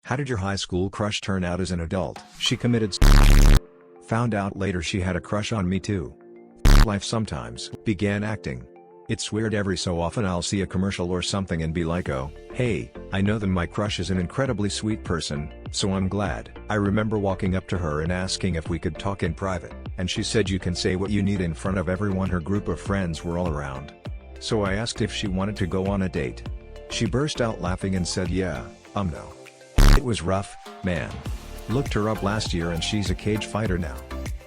How did your high school crush turn out as an adult? She committed Found out later she had a crush on me too. Life sometimes. Began acting. It's weird, every so often I'll see a commercial or something and be like, oh, hey, I know that my crush is an incredibly sweet person, so I'm glad. I remember walking up to her and asking if we could talk in private, and she said you can say what you need in front of everyone. Her group of friends were all around. So I asked if she wanted to go on a date. She burst out laughing and said yeah, no. It was rough, man. Looked her up last year and she's a cage fighter now.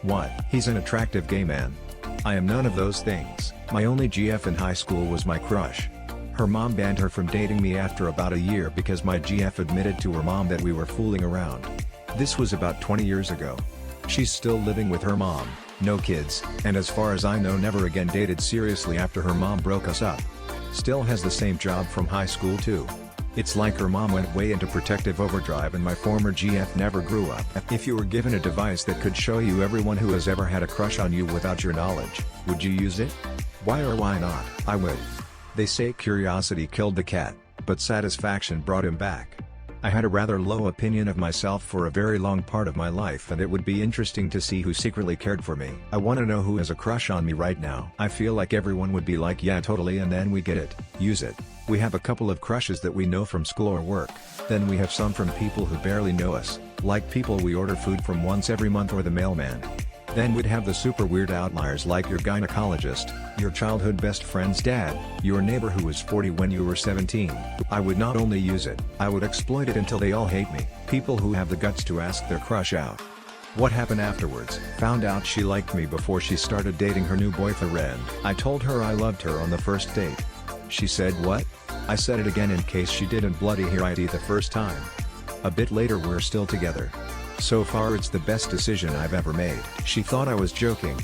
What? He's an attractive gay man. I am none of those things. My only GF in high school was my crush. Her mom banned her from dating me after about a year because my GF admitted to her mom that we were fooling around. This was about 20 years ago. She's still living with her mom, no kids, and as far as I know never again dated seriously after her mom broke us up. Still has the same job from high school too. It's like her mom went way into protective overdrive and my former GF never grew up. If you were given a device that could show you everyone who has ever had a crush on you without your knowledge, would you use it? Why or why not? I would. They say curiosity killed the cat, but satisfaction brought him back. I had a rather low opinion of myself for a very long part of my life, and it would be interesting to see who secretly cared for me. I want to know who has a crush on me right now. I feel like everyone would be like yeah totally, and then we get it, use it. We have a couple of crushes that we know from school or work, then we have some from people who barely know us, like people we order food from once every month or the mailman. Then we'd have the super weird outliers like your gynecologist, your childhood best friend's dad, your neighbor who was 40 when you were 17. I would not only use it, I would exploit it until they all hate me. People who have the guts to ask their crush out. What happened afterwards? Found out she liked me before she started dating her new boyfriend. I told her I loved her on the first date. She said what? I said it again in case she didn't bloody hear it the first time. A bit later we're still together. So far it's the best decision I've ever made. She thought I was joking.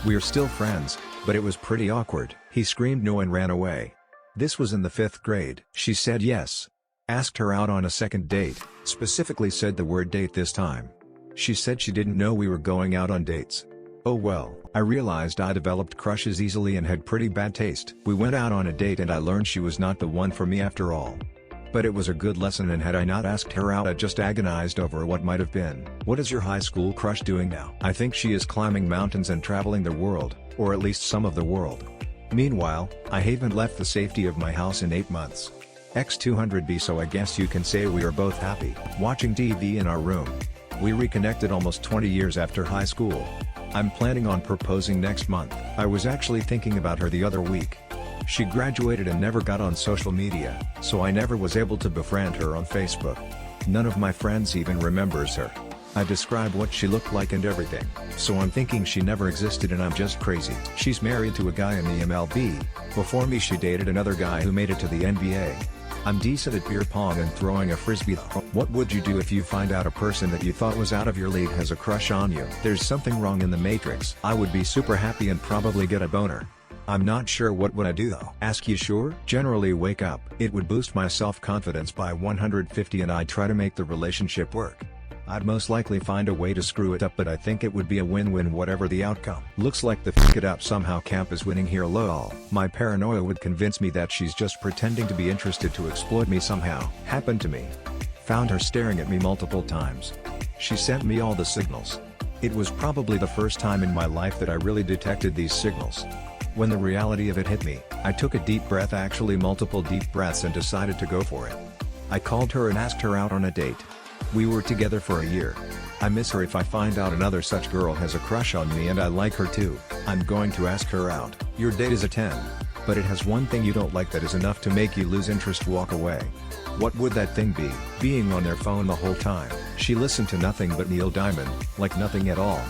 We're still friends, but it was pretty awkward. He screamed no and ran away. This was in the 5th grade. She said yes. Asked her out on a second date, specifically said the word date this time. She said she didn't know we were going out on dates. Oh well, I realized I developed crushes easily and had pretty bad taste. We went out on a date and I learned she was not the one for me after all. But it was a good lesson, and had I not asked her out I just agonized over what might have been. What is your high school crush doing now? I think she is climbing mountains and traveling the world, or at least some of the world. Meanwhile, I haven't left the safety of my house in 8 months. X200B, so I guess you can say we are both happy. Watching TV in our room. We reconnected almost 20 years after high school. I'm planning on proposing next month. I was actually thinking about her the other week. She graduated and never got on social media, so I never was able to befriend her on Facebook. None of my friends even remembers her. I describe what she looked like and everything, so I'm thinking she never existed and I'm just crazy. She's married to a guy in the MLB. Before me she dated another guy who made it to the NBA. I'm decent at beer pong and throwing a frisbee though. What would you do if you find out a person that you thought was out of your league has a crush on you? There's something wrong in the matrix. I would be super happy and probably get a boner. I'm not sure what would I do though. Ask you sure? Generally wake up. It would boost my self-confidence by 150 and I'd try to make the relationship work. I'd most likely find a way to screw it up, but I think it would be a win-win whatever the outcome. Looks like the f*** it up somehow camp is winning here lol. My paranoia would convince me that she's just pretending to be interested to exploit me somehow. Happened to me. Found her staring at me multiple times. She sent me all the signals. It was probably the first time in my life that I really detected these signals. When the reality of it hit me, I took a deep breath, actually multiple deep breaths, and decided to go for it. I called her and asked her out on a date. We were together for a year. I miss her. If I find out another such girl has a crush on me and I like her too, I'm going to ask her out. Your date is a 10. But it has one thing you don't like that is enough to make you lose interest, walk away. What would that thing be? Being on their phone the whole time. She listened to nothing but Neil Diamond, like nothing at all.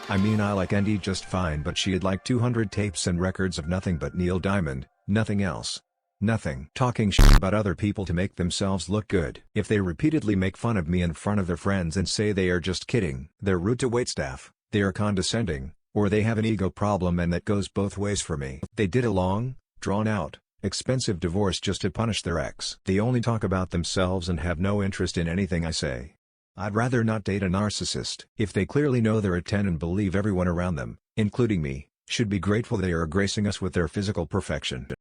I mean, I like Andy just fine, but she had like 200 tapes and records of nothing but Neil Diamond, nothing else. Nothing. Talking shit about other people to make themselves look good. If they repeatedly make fun of me in front of their friends and say they are just kidding, they're rude to waitstaff, they are condescending, or they have an ego problem, and that goes both ways for me. They did a long, drawn-out, expensive divorce just to punish their ex. They only talk about themselves and have no interest in anything I say. I'd rather not date a narcissist. If they clearly know they're a 10 and believe everyone around them, including me, should be grateful they are gracing us with their physical perfection.